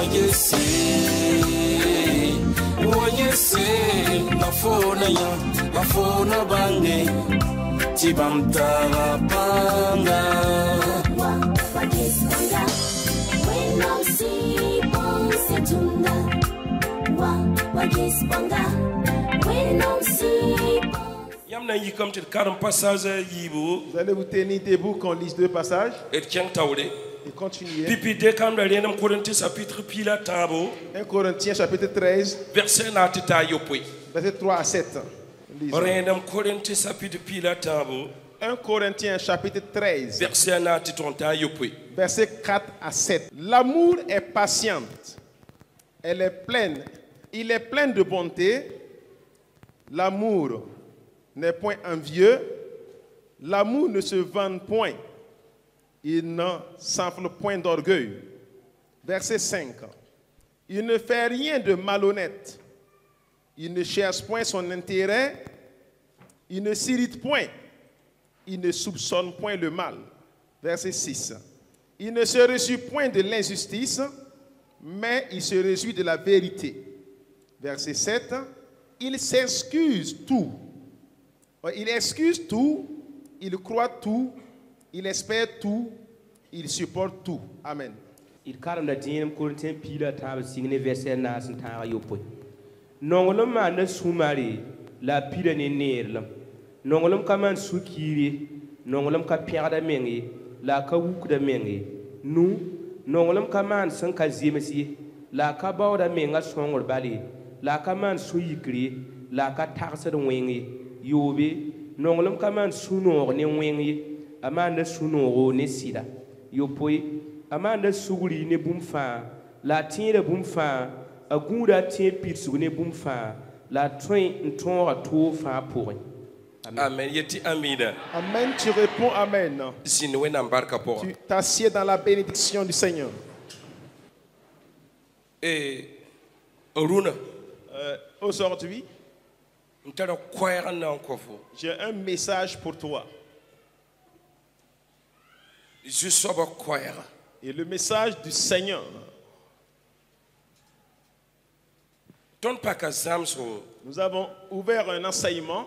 Vous allez vous tenir debout qu'on lise 2 passages. Et continuez. 1 Corinthiens chapitre 13. Verset 3 à 7. 1 Corinthiens chapitre 13. Verset 4 à 7. L'amour est patiente. Il est plein de bonté. L'amour n'est point envieux. L'amour ne se vante point. Il ne s'enfle point d'orgueil. Verset 5. Il ne fait rien de malhonnête. Il ne cherche point son intérêt. Il ne s'irrite point. Il ne soupçonne point le mal. Verset 6. Il ne se réjouit point de l'injustice, mais il se réjouit de la vérité. Verset 7. Il s'excuse tout. Il excuse tout. Il croit tout. Il espère tout. Il supporte tout. Amen. Il carme la dîme Corinthien pila table signe verset nas ta yopo. Nongolom man soumari la pila ne nerlam. Nongolom kaman soukiri. Nongolom ka piada mengi la ka wuk da mengi. Nu nongolom kaman san ka zemesi la ka bawda menga songol bali. La kaman souyikri la ka tarsa de wengi. Yobe nongolom kaman sunor ne wengi. Amanda sunoro ne sida. Yopoi amanda suguri ne bumfa la tiere bumfa agura tie pitsu ne bumfa la train ntora to fa pour. Amen. Yeti amina. Amen. Tu réponds amen. Tu t'assieds dans la bénédiction du Seigneur. Et Oruna. Aujourd'hui, j'ai un message pour toi. Et le message du Seigneur. Nous avons ouvert un enseignement.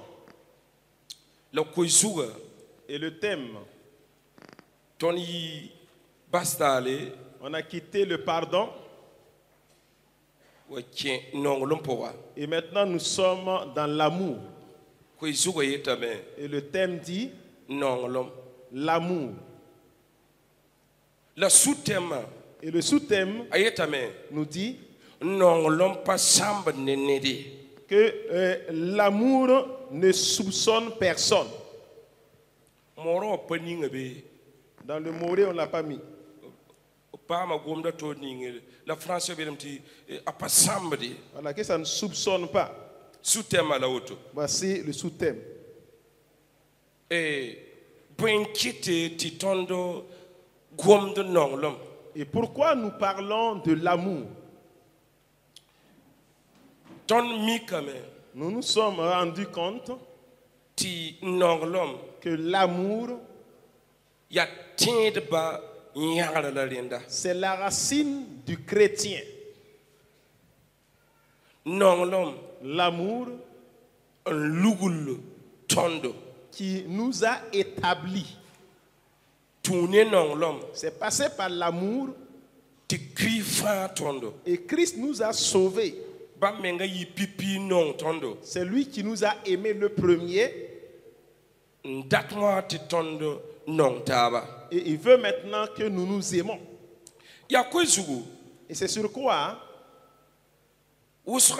Et le thème. On a quitté le pardon. Et maintenant nous sommes dans l'amour. Et le thème dit l'amour. Et le sous-thème nous dit que l'amour ne soupçonne personne. Dans le Moré, on ne l'a pas mis. La France voilà, que ça ne soupçonne pas. Voici le sous-thème. Et pourquoi nous parlons de l'amour? Nous nous sommes rendus compte que l'amour, c'est la racine du chrétien. L'amour qui nous a établis. C'est passé par l'amour. Et Christ nous a sauvés. C'est lui qui nous a aimés le premier. Et il veut maintenant que nous nous aimons. Et c'est sur quoi? C'est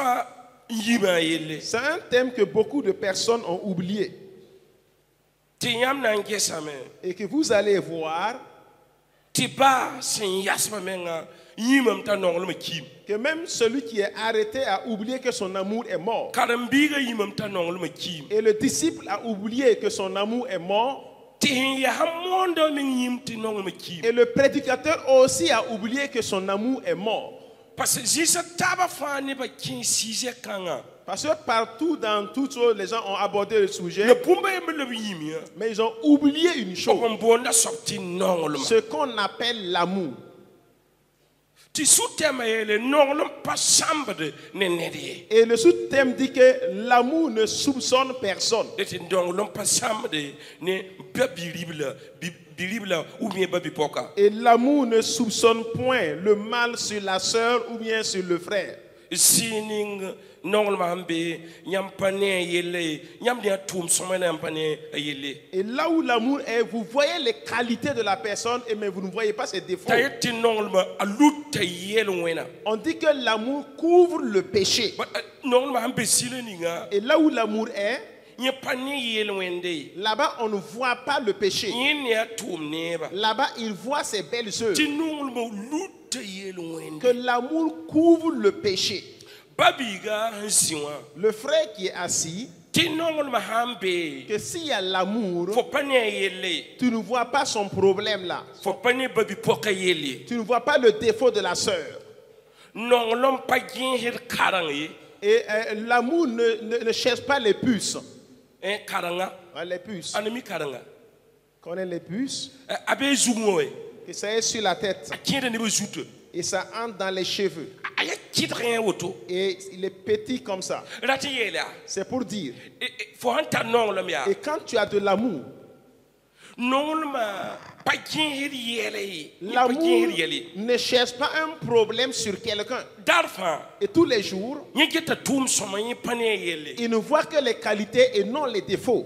un thème que beaucoup de personnes ont oublié. Et que vous allez voir que même celui qui est arrêté a oublié que son amour est mort. Et le disciple a oublié que son amour est mort. Et le prédicateur aussi a oublié que son amour est mort. Parce que partout dans toutes choses, les gens ont abordé le sujet. Mais ils ont oublié une chose. Ce qu'on appelle l'amour. ti sous-thème le nonglom pas chambre ne nedie. Et le sous-thème dit que l'amour ne soupçonne personne. Et ti nonglom pas chambre ne biribla ou bien babi poka. Et l'amour ne soupçonne point le mal sur la sœur ou bien sur le frère. Sining nongol mahambe nyam pané yele nyam dia tum somana pané yele. Et là où l'amour est, vous voyez les qualités de la personne, mais vous ne voyez pas ses défauts. Tayeti nongol ma alut yele wena. On dit que l'amour couvre le péché. Nongol mahambe sile ninga. Et là où l'amour est, Nya pané yele wende. là-bas on ne voit pas le péché. Nya tum neba. Là-bas il voit ses belles œuvres. Ti nongol ma lut yele wende. Que l'amour couvre le péché. Babiga hansiwa. Le frère qui est assis, Ti nongol mahambe. que s'il y a l'amour, Faut pané yele. tu ne vois pas son problème là. Faut pané babi poka yele. Tu ne vois pas le défaut de la sœur. Nongolom pa hir karangi. Et l'amour ne cherche pas les puces. Karanga. Les puces. Anami karanga. Connais les puces? Abe zungoe. Que ça est sur la tête. Akire ne bezute. Et ça entre dans les cheveux. Aya kitren woto. Et il est petit comme ça. Rati yela. C'est pour dire. Fo hanta nongolom ya. Et quand tu as de l'amour, Nongolma pa hir yele. l'amour ne cherche pas un problème sur quelqu'un. Darfa. Et tous les jours, Nyeketa tum somaye pané yele. il ne voit que les qualités et non les défauts.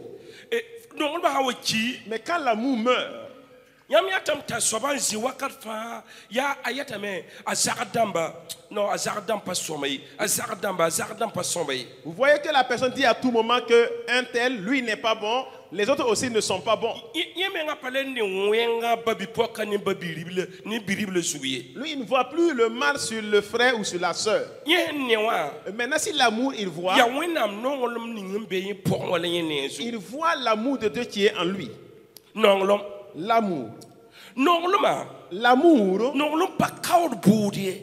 Nongolma hawachi. Mais quand l'amour meurt, Yam yatam ta soban zi wakat fa ya ayatame azardamba non azardam pas sommeil azardam pas sommeil. vous voyez que la personne dit à tout moment que un tel, lui n'est pas bon, les autres aussi ne sont pas bons. Yemenga pale ni wenga babi poka ni birible souye. Lui, il ne voit plus le mal sur le frère ou sur la sœur. Maintenant, si l'amour, il voit, il voit l'amour de Dieu qui est en lui. L'amour. L'amour.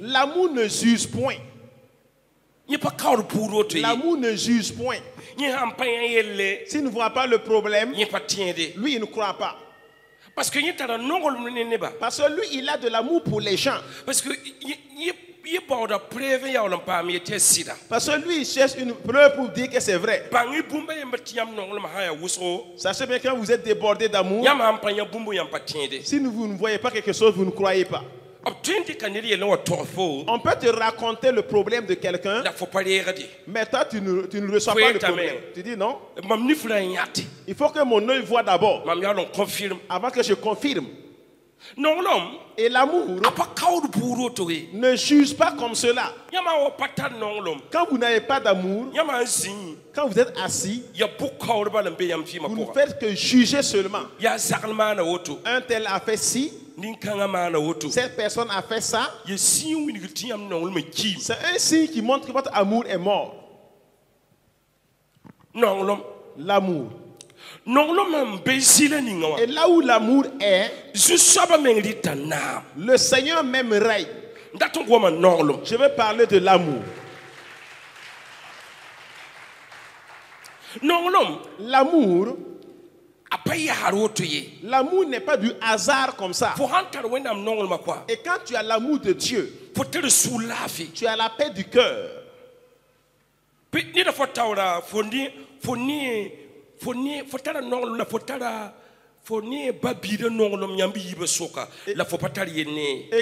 L'amour ne juge point. L'amour ne juge point. S'il ne voit pas le problème, lui, il ne croit pas. Parce que lui, il a de l'amour pour les gens. Parce que lui, il cherche une preuve pour dire que c'est vrai. Sachez bien que quand vous êtes débordé d'amour, si vous ne voyez pas quelque chose, vous ne croyez pas. On peut te raconter le problème de quelqu'un, mais toi, tu ne reçois pas le problème. Tu dis non. Il faut que mon œil voit d'abord, avant que je confirme. Et l'amour ne juge pas comme cela. Quand vous n'avez pas d'amour, quand vous êtes assis, vous ne faites que juger seulement. Un tel a fait ci, cette personne a fait ça. C'est un signe qui montre que votre amour est mort. L'amour. Et là où l'amour est, le Seigneur même règne. Je vais parler de l'amour. L'amour, l'amour n'est pas du hasard comme ça. Et quand tu as l'amour de Dieu, tu as la paix du cœur. Et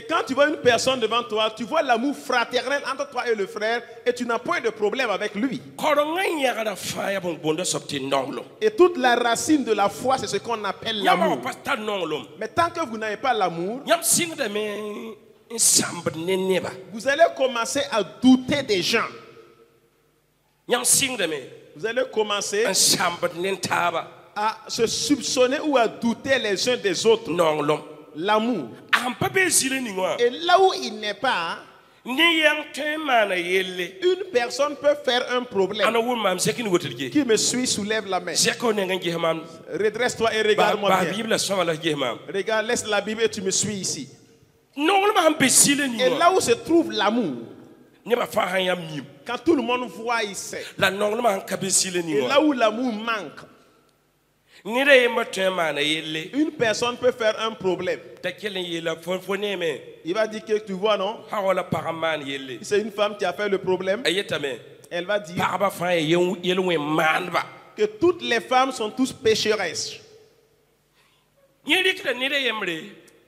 quand tu vois une personne devant toi, tu vois l'amour fraternel entre toi et le frère et tu n'as point de problème avec lui. Et toute la racine de la foi, c'est ce qu'on appelle l'amour. Mais tant que vous n'avez pas l'amour, vous allez commencer à douter des gens. Vous allez commencer à se soupçonner ou à douter les uns des autres. L'amour. Et là où il n'est pas, une personne peut faire un problème. Qui me suit, soulève la main. Redresse-toi et regarde-moi bien. Regarde, laisse la Bible et tu me suis ici. Et là où se trouve l'amour, quand tout le monde voit, il sait. Et là où l'amour manque, une personne peut faire un problème. Il va dire que tu vois, non? ha wala paraman yelle C'est une femme qui a fait le problème. ayetame Elle va dire paraba fa yelwe manba que toutes les femmes sont tous pécheresses. yeli kida ni de yemre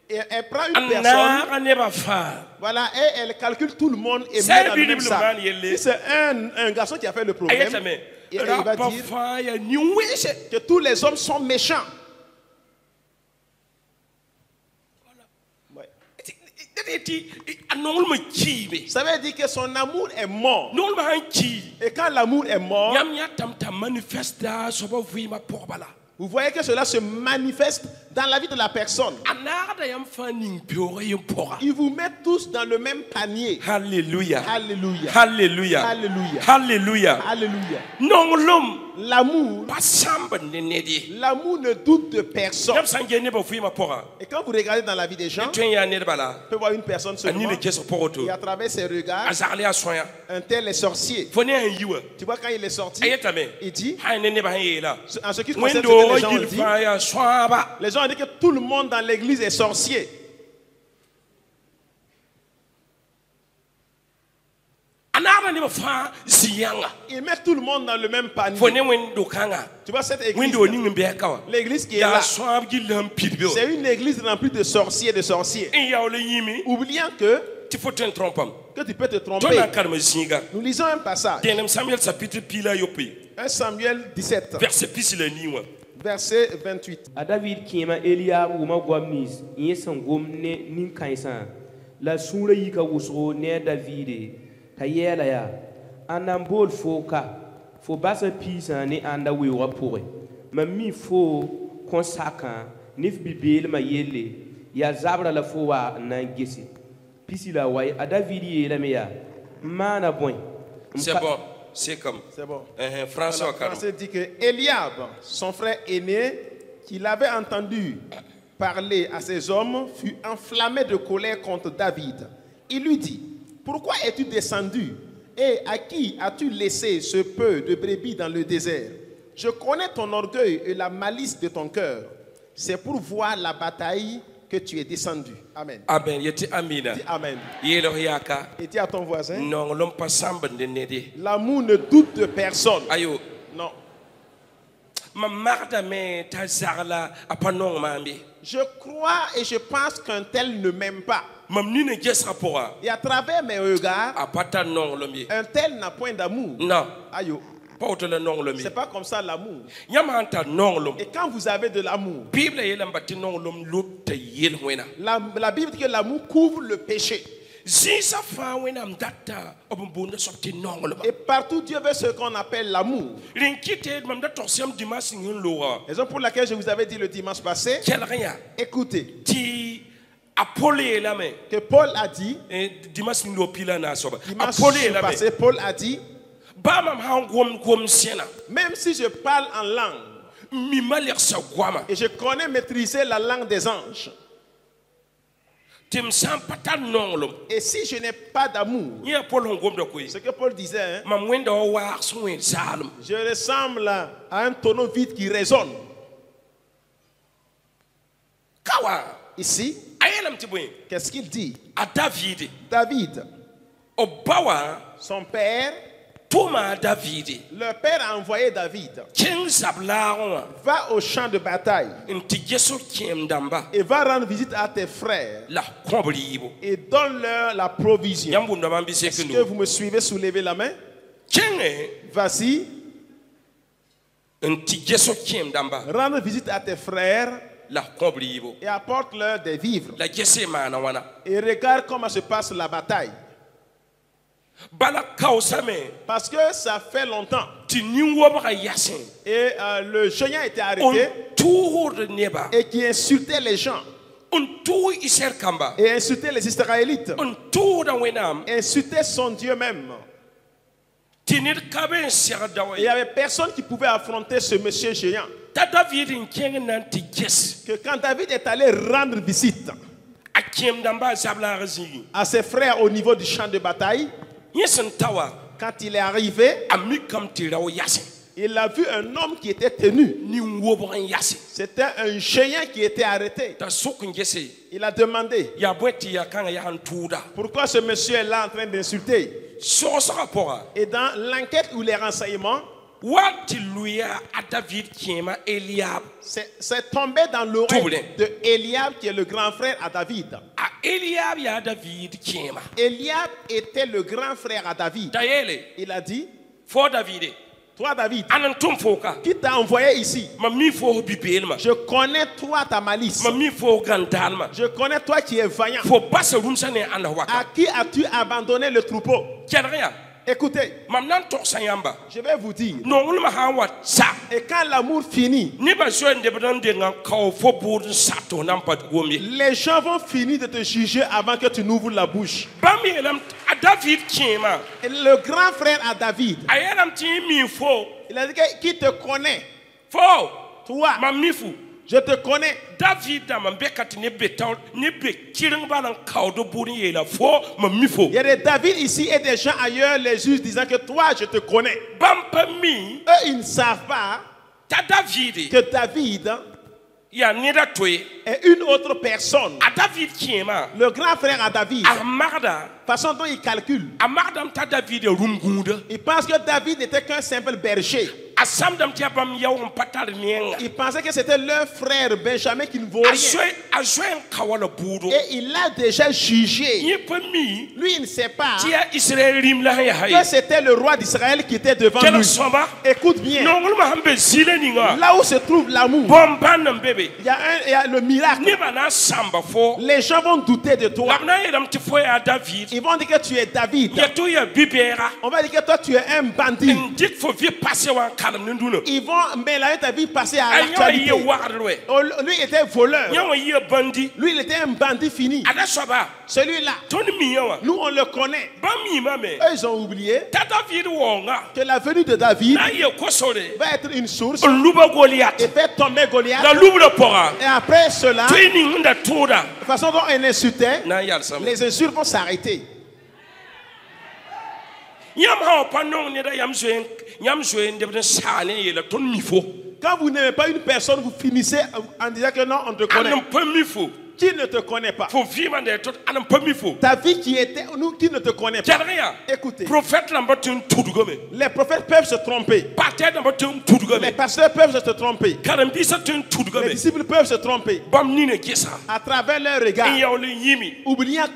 Et elle prend une personne, anara ne ba fa voilà, et elle calcule tout le monde et C'est met dans le Billy même sac. Bluman, il est- Si c'est un garçon qui a fait le problème, ayetame et il va rapa dire fa ya niwese que tous les hommes sont méchants. Ouais. ti anongul ma kibe Ça veut dire que son amour est mort. nongul ma han ki Et quand l'amour est mort, yam ya tam manifesta so ba vi ma porbala vous voyez que cela se manifeste dans la vie de la personne. anara da yam fa ning piore yim pora Ils vous mettent tous dans le même panier. Hallelujah. Alléluia. Hallelujah. Alléluia. Hallelujah. Alléluia. Nongulum L'amour, pas samba ne nedi. l'amour ne doute de personne. Yam sanje ne ba fu ma pora. Et quand vous regardez dans la vie des gens, Twen ya ne bala. vous pouvez voir une personne Ani seulement, ne keso poroto. et à travers ses regards, Azarle asoya. un tel est sorcier. Fone en yiwa. Tu vois, quand il est sorti, Ayetame. il dit, Ha ne ba han yela. en ce qui concerne ce Wendo que les gens ont gil dit, fa ya swaba. les gens ont dit que tout le monde dans l'église est sorcier. Anara ne ba fa ziyanga. Ils mettent tout le monde dans le même panier. Fone wendo kanga. Tu vois cette église, Wendo ning be kawa. l'église qui est Ya là, swab gil lam pidbio. c'est une église remplie de sorciers, de sorciers. En ya ole yimi. Oubliant que Ti faut ten trompam. tu peux te Tona tromper. karma zinga. Nous lisons un passage. Denem Samuel chapitre pila yopi. 1 Samuel 17, Verset pisila niwa. verset 28. A David kẽema Eliab wʋma goam nins n yẽ sẽn gom ne nin-kãensã la sũurã yika wʋsgo ne a Davide t'a yɛɛla yaa ãn na n bool foo ka fo basã piisã ne ãnda weoogã pʋgẽ mam mi foo kõn sakã ne f bi-beelmã yelle yaa zabrã la fo wa n na n gese pisi la wa a David yeelame yaa n maana bõe C'est bon, c'est comme. C'est bon. Français Alors, au carreau. Français dit que Eliab, son frère aîné, qui l'avait entendu parler à ses hommes, fut enflammé de colère contre David. Il lui dit, pourquoi es-tu descendu et à qui as-tu laissé ce peu de brebis dans le désert? Je connais ton orgueil et la malice de ton cœur. C'est pour voir la bataille que tu es descendu. Amen. Amen. Yeti amina. Dis Amen. Yelo yaka. Et dis à ton voisin, Non, l'homme pas samba de nede. l'amour ne doute de personne. Ayo. Non. Ma marda me ta zarla apanon mambi. Je crois et je pense qu'un tel ne m'aime pas. Mam ni ne ges rapora. Et à travers mes regards, Apata non lomi. un tel n'a point d'amour. Non. Aïe. Pas autre le non lomi. C'est pas comme ça l'amour. Yamanta non lom. Et quand vous avez de l'amour, Bible yelam bati non lom lut te yel wena. la Bible dit que l'amour couvre le péché. Zisa fa wena mdata obumbunda sorti non lom. Et partout Dieu veut ce qu'on appelle l'amour. Linkite mam da torsiam dimas ngin loa. Raison pour laquelle je vous avais dit le dimanche passé, Quel rien. écoutez, Ti apolé la main. que Paul a dit, Dimas ngin pila na soba. dimanche Apolé la main. passé, Paul a dit, Bamam ha gwom siena. même si je parle en langue Mi maler sa gwama. et je connais maîtriser la langue des anges, Tim sam pata non lom. et si je n'ai pas d'amour, Ni apol on gwom da koy. ce que Paul disait, hein, Mam wenda o war soen zalum. je ressemble à un tonneau vide qui résonne. Kawa. Ici, Ayelam tiboy. qu'est-ce qu'il dit? A David. David, O bawa son père, Toma David. le père a envoyé David, King Zablaron. va au champ de bataille Inti geso kiem damba. et va rendre visite à tes frères La kombribo. et donne-leur la provision. Yambunda mambi Est-ce que sekenu. vous me suivez? Soulevez la main. King Vas-y, inti geso kiem damba. rendre visite à tes frères La kombribo. et apporte-leur des vivres. La gese mana wana. Et regarde comment se passe la bataille. Bala kausame. Parce que ça fait longtemps. Ti niwobra yasin. Et le géant était On arrêté tour de neba. et qui insultait les gens On tour iser kamba. et insultait les Israélites. On tour da wenam. Insultait son Dieu même. Tinir kabe ser Et il dawai. n'y avait personne qui pouvait affronter ce monsieur géant. Ta David in king nanti ges. Que quand David est allé rendre visite A kiem damba zabla razigi. à ses frères au niveau du champ de bataille, Yesen tawa. quand il est arrivé, Ami kam tirawo yasin. Il a vu un homme qui était tenu. ni wobo en yasi C'était un géant qui était arrêté. ta sokun gese Il a demandé ya bweti ya kanga ya han tuda pourquoi ce monsieur est là en train d'insulter. so rapport Et dans l'enquête ou les renseignements, wati luya a David kiema Eliab c'est tombé dans l'oreille Troublé. de Eliab qui est le grand frère à David. a Eliab ya David kiema Eliab était le grand frère à David. dayele Il a dit, fo David toi David, anan tum foka qui t'a envoyé ici? ma mi fo bibelma Je connais toi ta malice. ma mi fo gandalma Je connais toi qui es vaillant. fo basa rumsane ana waka À qui as-tu abandonné le troupeau? kenria Écoutez, mam nan tok sanyamba je vais vous dire. non ma ha wat sa Et quand l'amour finit, ni ba so ende bedan de nga kaw fo bur sato nan pat gomi les gens vont finir de te juger avant que tu n'ouvres la bouche. bami elam a David kiema Et le grand frère à David, ayaram ti mi fo il a dit qui te connaît? fo Toi, mam mi fu je te connais. David da man bekati ne betan ne be kiring balan kaw do buri yela fo mam mi fo Il y a des David ici et des gens ailleurs, les juges disant que toi, je te connais. bampa mi Eux, ils ne savent pas ta David que David ya nida toy est une autre personne. a David kiema Le grand frère à David, a magda façon dont il calcule, a magdam ta David rumgunda il pense que David n'était qu'un simple berger. a samdam ti bam yaw patar nenga Il pensait que c'était leur frère Benjamin qui ne vaut a rien. joen kawala budo Et il l'a déjà jugé. ni pa mi Lui, il ne sait pas ti ya Israël rim la ya hay que c'était le roi d'Israël qui était devant kala lui. soba Écoute bien. non ma hambe zile ninga Là où se trouve l'amour, bomban bébé il y a le miracle. ni bana samba fo Les gens vont douter de toi. lamna yeram ti fo ya David Ils vont dire que tu es David. ya to ya bibera On va dire que toi, tu es un bandit. ndik fo vi passer wan kalam nduna Ils vont mélanger ta vie passée à ayo l'actualité. ye warwe Oh, lui était voleur. nyawa ye bandi Lui, il était un bandit fini. ada soba Celui-là, toni mi yawa nous, on le connaît. ba mi mame Eux, ils ont oublié ta David wonga que la venue de David na ye kosore va être une source luba Goliath et faire tomber Goliath. la lubla pora Et après cela, training nda toda de la façon dont elle insultait, na yal sam les insultes vont s'arrêter. yam ha pa non ne da yam zoen de sane ye la ton mi fo Quand vous n'aimez pas une personne, vous finissez en disant que non, on te connaît. anam pa mi fo Qui ne te connaît pas? fo vi man de tot anam pa mi fo Ta vie qui était, nous qui ne te connaît pas. jaraya Écoutez, prophète lamba tun tudugame les prophètes peuvent se tromper. pater lamba tun Les tudugame pasteurs peuvent se tromper. karam bisa tun Les tudugame disciples peuvent se tromper. bam ni ne gesa À travers leur regard, in yaw le yimi oubliant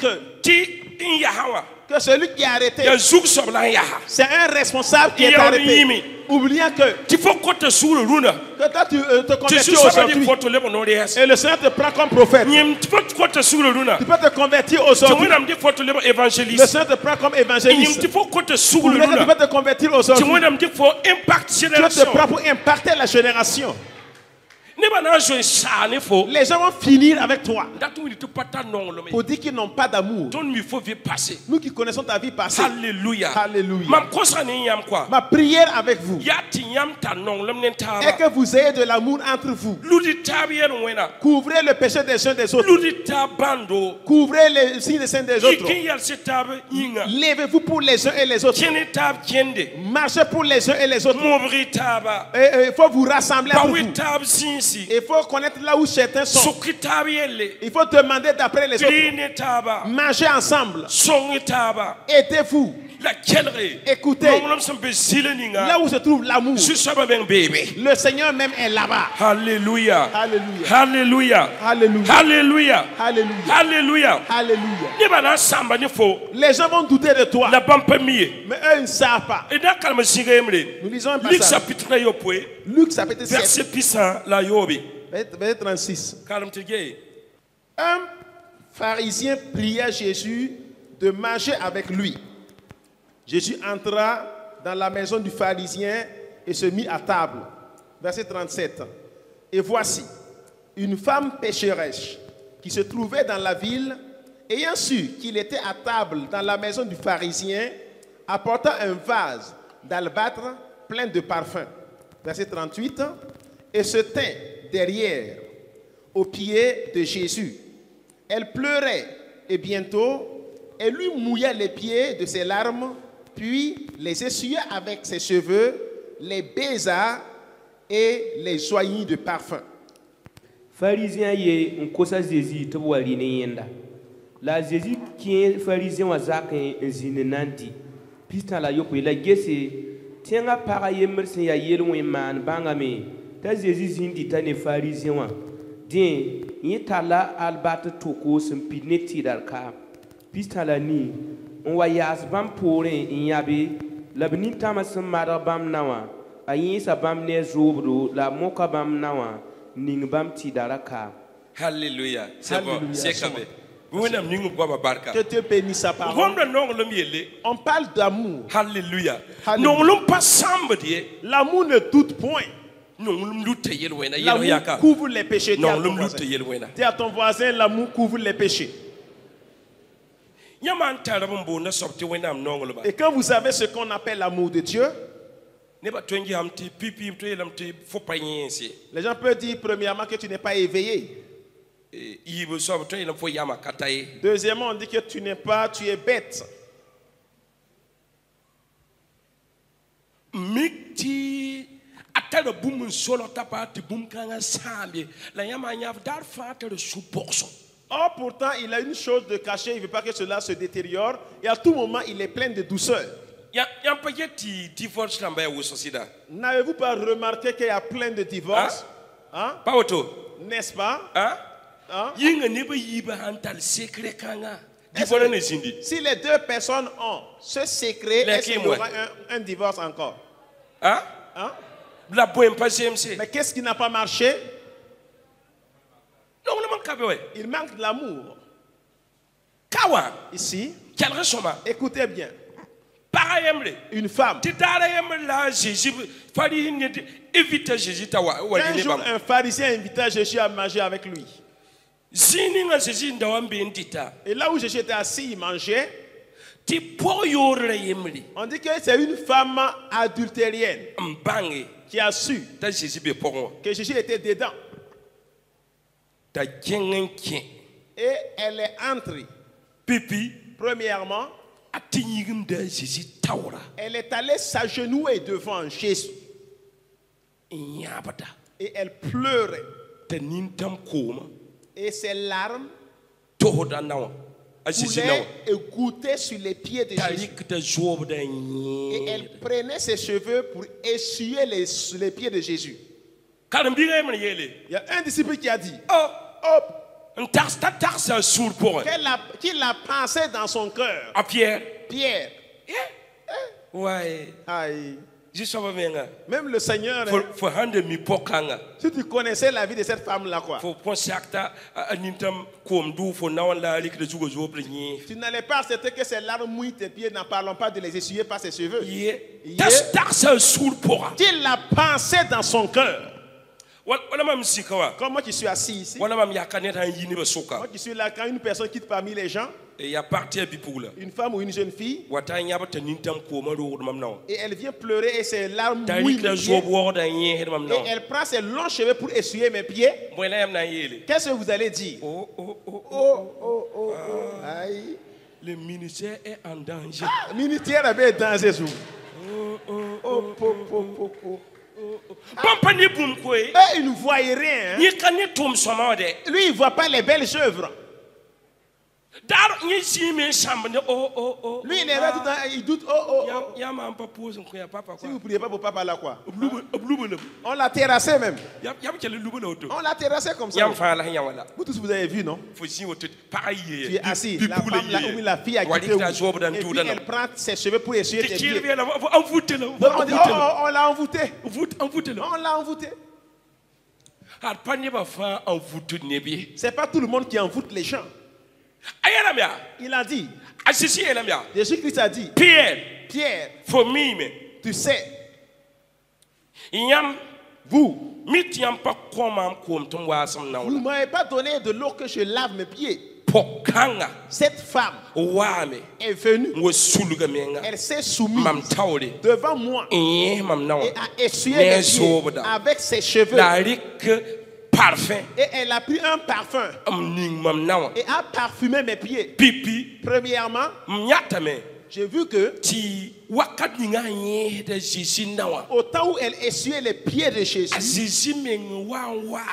ti in ya hawa que celui qui est arrêté, ya zug sobla ya ha c'est un responsable qui est Il y a arrêté. Yimi. Oubliant que ti fo ko te suru runa toi tu te ti convertis su soba di aujourd'hui foto le bono des et le Seigneur te prend comme prophète. nyem ti fo ko te suru runa Tu peux te convertir ti aujourd'hui. wonam di foto le Le évangéliste Seigneur te prend comme nyem évangéliste. ti fo ko te suru Oubliant que tu runa peux te convertir ti aujourd'hui. wonam di fo impact Dieu te génération prend pour impacter la génération. ne bana zo sane fo Les gens vont finir avec toi datu ni tu pata non lo me pour dire qu'ils n'ont pas d'amour. ton mi fo vi passer Nous qui connaissons ta vie passée. alléluia Alléluia. mam ko sane yam quoi Ma prière avec vous ya ti yam ta non lo nen est taba que vous ayez de l'amour entre vous. ludi tabiyen wena Couvrez le péché des uns des autres. ludi tabando Couvrez les signes des uns des autres. ikin yal se tabe yinga Levez-vous pour les uns et les autres. kene tab kende Marchez pour les uns et les autres. mobri taba Et il faut vous rassembler entre bawi vous. tab sinsi Il faut connaître là où certains sont. sukki tabiyelle Il faut demander d'après les autres. pline taba Mangez ensemble. songi taba Aidez-vous. la kelre Écoutez. ngolom sambe sileninga Là où se trouve l'amour. su saba ben bebe Le Seigneur même est là-bas. Alléluia. Alléluia. Alléluia. Alléluia. Alléluia. Alléluia. Alléluia. Alléluia. Ne bana samba ni fo Les gens vont douter de toi. la bampa miye. Mais eux, ils ne savent pas. Et dans kalma singa emre. Nous lisons un Luc passage. chapitre yo poe Luc chapitre 7, verset puissant la yobi. verset 36. Kalam tige. Un pharisien pria Jésus de manger avec lui. Jésus entra dans la maison du pharisien et se mit à table. Verset 37. Et voici, une femme pécheresse qui se trouvait dans la ville, ayant su qu'il était à table dans la maison du pharisien, apporta un vase d'albâtre plein de parfums. Verset 38. Et se tint derrière, aux pieds de Jésus. Elle pleurait et bientôt, elle lui mouilla les pieds de ses larmes, puis les essuya avec ses cheveux les baisers et les oignies de parfum. Pharisien ye on kosa Jésus to wali ne yenda. La Jésus qui est pharisien wa zak zine nanti. Pista la yopo la gese tianga para yemer se ya yelo we man bangame. Ta Jésus zindi ta ne pharisien wa. Din yitala albat toko sem pineti dar ka. Pista la ni on wa yas bam pore in yabe labni tamasam mara bam nawa. Ayin sa bam ne zobro la moka bam nawa. Alléluia. C'est bon, c'est comme ça. Que Dieu bénisse sa parole. On parle d'amour. Alléluia. L'amour ne doute point. L'amour couvre les péchés. Dis à ton voisin, l'amour couvre les péchés. Et quand vous savez ce qu'on appelle l'amour de Dieu, les gens peuvent dire premièrement que tu n'es pas éveillé. Deuxièmement, on dit que tu es bête. Or, pourtant, il a une chose de cacher, il ne veut pas que cela se détériore. Et à tout moment, il est plein de douceur. N'avez-vous pas remarqué qu'il y a plein de divorces? Hein? N'est-ce pas? Hein? Si les deux personnes ont ce secret, est-ce qu'il y aura un divorce encore? Hein? Hein? Mais qu'est-ce qui n'a pas marché? Il manque de l'amour. Ici, écoutez bien. Une femme. Un jour, un pharisien invita Jésus à manger avec lui. Et là où Jésus était assis, il mangeait. On dit que c'est une femme adultérienne qui a su que Jésus était dedans. Et elle est entrée. Premièrement, elle est allée s'agenouiller devant Jésus. Et elle pleurait. Et ses larmes coulaient et gouttaient sur les pieds de Jésus. Et elle prenait ses cheveux pour essuyer les pieds de Jésus. Il y a un disciple qui a dit, qu'il a pensé dans son cœur. Pierre. Ouais. Aïe. Même le Seigneur, si tu connaissais la vie de cette femme-là, quoi, tu n'allais pas accepter que ses larmes mouillent tes pieds, n'en parlons pas de les essuyer par ses cheveux. Qu'il a pensé dans son cœur. Comme moi qui suis assis ici, moi qui suis là, quand une personne quitte parmi les gens, une femme ou une jeune fille, et elle vient pleurer et ses larmes mouillent mes pieds, et elle prend ses longs cheveux pour essuyer mes pieds, qu'est-ce que vous allez dire? Aïe. Le ministère est en danger. Le ministère est en danger. Il ne voyait rien. Lui, il ne voit pas les belles œuvres. Lui, il est là tout le temps, il doute. Si vous ne priez pas pour papa là, quoi? On l'a terrassé même. On l'a terrassé comme ça. Vous tous, vous avez vu, non? Tu es assis. La femme là où la fille a quitté. Et puis elle prend ses cheveux pour essuyer tes pieds. On dit, on l'a envoûté. On l'a envoûté. C'est pas tout le monde qui envoûte les gens. Il a dit, Jésus-Christ a dit, Pierre, tu sais, vous ne m'avez pas donné de l'eau que je lave mes pieds. Cette femme est venue, elle s'est soumise devant moi et a essuyé mes pieds avec ses cheveux. Et elle a pris un parfum et a parfumé mes pieds. Premièrement, j'ai vu que ti wakat ni nga nye de Jésus nawa au temps où elle essuyait les pieds de Jésus, Jésus meng wa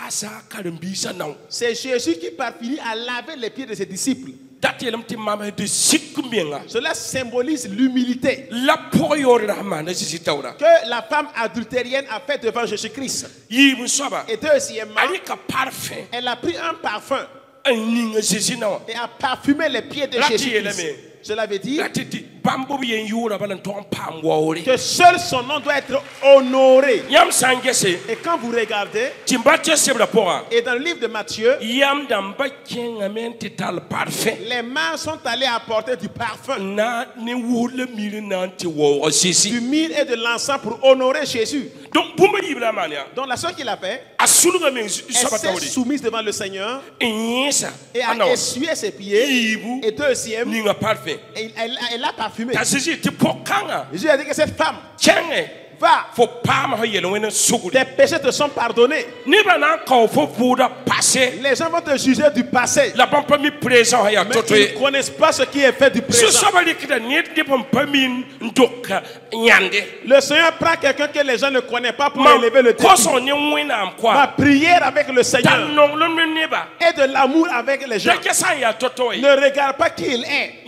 sa karambisa naw c'est Jésus qui parvenait à laver les pieds de ses disciples. datelam ti mama de sikmenga Cela symbolise l'humilité la poyor rahmana Jésus tawra que la femme adultérienne a fait devant Jésus-Christ. yi mu soba Et deuxièmement, ali ka parfum elle a pris un parfum ni nga Jésus nawa et a parfumé les pieds de Là, Jésus-Christ. Cela veut dire latiti bambo yen yura balan ton pam wore que seul son nom doit être honoré. yam sangese Et quand vous regardez, timbache sebra pora et dans le livre de Matthieu, yam damba kenga menti tal parfum les mains sont allées apporter du parfum, na ni wole miri nanti wo du Jésus myrrhe et de l'encens pour honorer Jésus. donc bumba yibla mania Donc la soeur qui l'a fait, asuluga men elle soba s'est tawri soumise devant le Seigneur enyesa et a ana essuyé ses pieds. ibu Et deuxième, ni nga parfum elle a parfumé. ta Jésus ti pokang Jésus a dit que cette femme, chenge va, fo pam ha yelo wena suguri tes péchés te sont pardonnés. ni bana ka fo buda passé Les gens vont te juger du passé, la pampa mi présent ha ya mais toto ils ne connaissent pas ce qui est fait du so présent. soba likita ni de pampa min ndoka nyande Le Seigneur prend quelqu'un que les gens ne connaissent pas pour ma élever le défi. koso ni wena am Ma kwa prière avec le Seigneur tan non lo neba et de l'amour avec les gens. de kesa ya toto yi Ne regarde pas qui il est.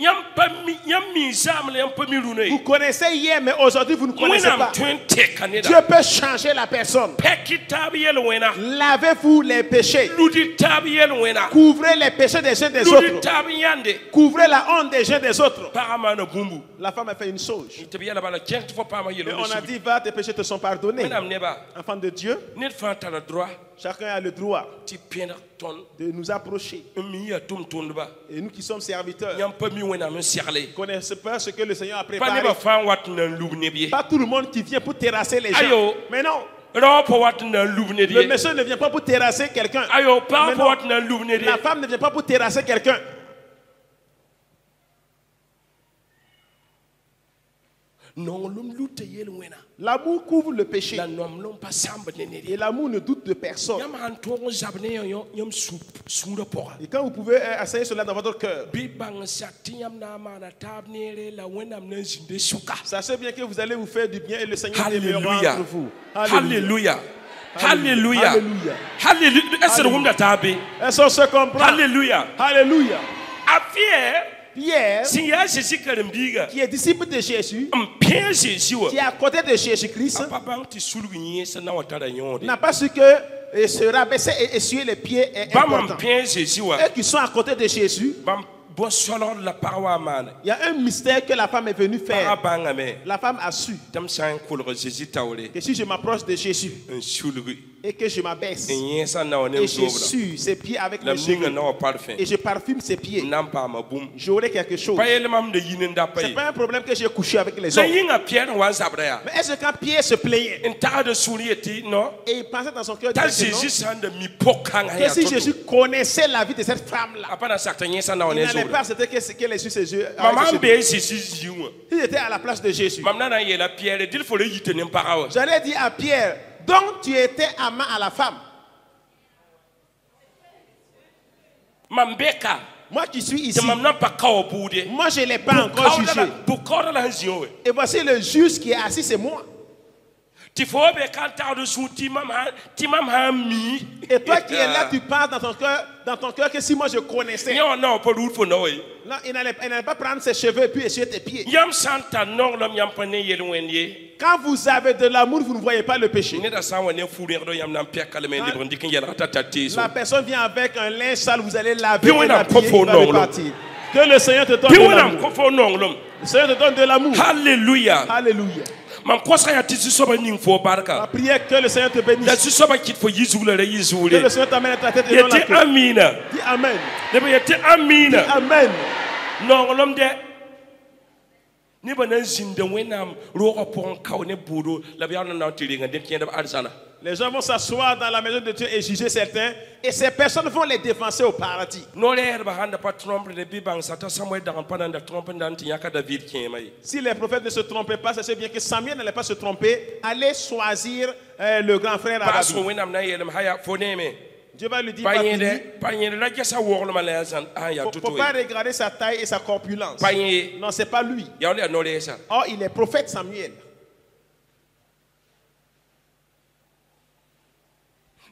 yam mi zamle yam pa mi rune Vous connaissez hier, mais aujourd'hui vous ne connaissez wena am pas. twin take Dieu kanida peut changer la personne. pekita bi yelo wena Lavez-vous les péchés. ludi tabi yelo wena Couvrez les péchés des uns des ludi autres. tabi yande Couvrez la honte des uns des autres. paramana bumbu La femme a fait une chose. tabi yala bala kent fo pama Et yelo on a dit, va, tes péchés te sont pardonnés. wena am neba Enfant de Dieu, net fa tala droit chacun a le droit ti pena ton de nous approcher. mi ya tum tonba Et nous qui sommes serviteurs, yam pa mi wena men serle ne connaissons pas ce que le Seigneur a pa préparé. neba fa wat nan lubne bi Pas tout le monde qui vient pour terrasser les gens. Ayo. Mais non, ro pa wat nan lubne le di monsieur ne vient pas pour terrasser quelqu'un. ayo pa Mais pa non, wat nan lubne di la femme ne vient pas pour terrasser quelqu'un. non lum lute yelo wena L'amour couvre le péché. la nom lom pa samba ne Et l'amour ne doute de personne. yam han to zabne yo yam sura pora Et quand vous pouvez essayer cela dans votre cœur, bi bang sati yam na mana tabnere la wenam nan zinde suka sachez bien que vous allez vous faire du bien et le Seigneur aimera Alléluia. entre vous. Alléluia. Alléluia. Alléluia. Alléluia. Est-ce que vous m'entendez? Est-ce qu'on se comprend? Alléluia. Alléluia. Affaire, Pierre, si ya Jésus karimbiga, qui est disciple de Jésus, mpien Jésus wa. qui est à côté de Jésus-Christ, Papa bang ti sulugni sa na watara yonde. n'a pas su que se rabaisser et essuyer les pieds est Bam important. mpien Jésus wa. Eux qui sont à côté de Jésus, Bam bo solor la parwa man. il y a un mystère que la femme est venue Para faire. banga me. La femme a su Tam san kulgo Jésus tawle. que si je m'approche de Jésus Un sulugui. et que je m'abaisse En sa na wonem et je sobra. sue ses pieds avec La mes minga cheveux na wa parfum. et je parfume ses pieds, Nampa ma boum. j'aurai quelque chose. Pa yele mam de yinenda C'est pay. pas un problème que j'ai couché avec les Na hommes. yinga Pierre wan sabra. Mais est-ce que quand Pierre se plaignait En ta de sourieti non? et il pensait dans son cœur Ta directement Jésus san de mi pokang que ya si toto. Jésus connaissait la vie de cette femme-là, Apana sakta nyesa na il one n'allait zo. pas accepter qu'elle ait su ses yeux. Maman be Jésus ziwa. Il était à la place de Jésus. Mam nana yela Pierre dil fo le yite ne mpaka wa. J'allais dire à Pierre, donc tu étais amant à la femme. Mam beka. Moi qui suis ici, Te mam nan pa kawo bude. moi je ne l'ai pas encore jugé. Bu kawda la ziwa. Et voici le juge qui est assis, c'est moi. Ti fo be kan ta de su ti mam ha mi. Et toi qui es là, tu penses dans ton cœur que si moi je connaissais, Yo na po route fo no we. non, il n'allait pas prendre ses cheveux et puis essuyer tes pieds. Yam santa non lam yam pa ne yel wenye. Quand vous avez de l'amour, vous ne voyez pas le péché. Ne da sa wane furir do yam nan pia kalme libre ndikin yela tata teso. La personne vient avec un linge sale, vous allez laver Puis on et a l'habiller, il va profond, non, repartir. Que le Seigneur te donne Puis de on a l'amour. ko fo non lom. Le Seigneur te donne de l'amour. Alléluia. Alléluia. Mam kosa ya tisi soba ning fo La barka. prière que le Seigneur te Da bénisse. si soba kit fo yizule re Que yizule. le Seigneur t'amène à ta tête et non la Yete queue. amina. Dis Amen. Ne be yete amina. Amen. Non lom de. Ni bana zinde wenam roga pon kaw ne buru la biya na tiringa de kien da arsana. Les gens vont s'asseoir dans la maison de Dieu et juger certains. Et ces personnes vont les défoncer au paradis. No le herba handa pa trompe de bibang sata samwe da pan da trompe dan tiaka David kien mai. Si les prophètes ne se trompaient pas, sachez bien que Samuel n'allait pas se tromper. Allez choisir le grand frère Para Arabi. so wenam na yelem haya fo neme. Dieu va lui dire, Pa pas yẽ fini. de pa yẽ la gɛsa woglmã la a yaa Faut to-to pas regarder sa taille et sa corpulence. pa yẽ Non, c'est pas lui. yaa le a no-rɛɛsa Oh, il est prophète Samuel.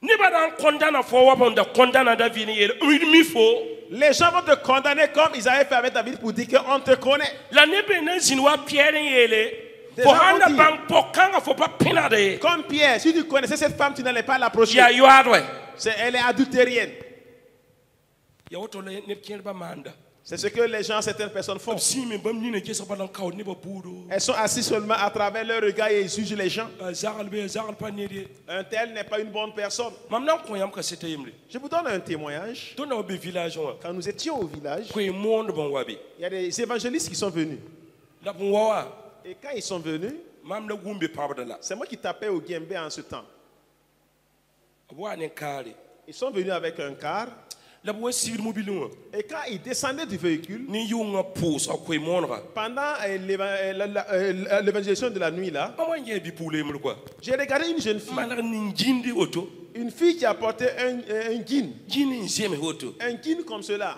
nebã na n condamna fo wa bõn da condamna David n yeel mi fo Les gens vont te condamner comme ils avaient fait avec David pour dire qu'on te connaît. la neb be na n zĩnd wa Pierre n yeele Des fo gens sãn da vont dire- bãng pʋg-kãngã fo pa pẽnade Comme Pierre, si tu connaissais cette femme, tu n'allais pas l'approcher. yaa yoaad wɛ Elle est adultérienne. ya woto la neb kẽedbã maanda C'est ce que les gens, certaines personnes font. b sĩime bãmb nina gesg bala n kaood nebã buudo Elles sont assises seulement à travers leur regard et ils jugent les gens. a zagl bee zagl pa ned ye Un tel n'est pas une bonne personne. mam na n kõ yãmb ka seta yembre Je vous donne un témoignage. tõnd na wa be village wã Quand nous étions au village, koe moondb n wa be il y a des évangélistes qui sont venus. la b n wa wa Et quand ils sont venus, mam la wʋmbe pãbda la c'est moi qui tapais au guembé en ce temps. b wa ne n kaare Ils sont venus avec un car. la b wa sigd mobile wã Et quand ils descendaient du véhicule, ne yʋngã pʋʋs a koe moonega pendant l'évangélisation de la nuit là, mam wa n yẽ bi-pʋʋla yembre koa j'ai regardé une jeune fille. maneg nin gĩndi woto Une fille qui a porté un jean. gĩn n zems woto Un jean comme cela.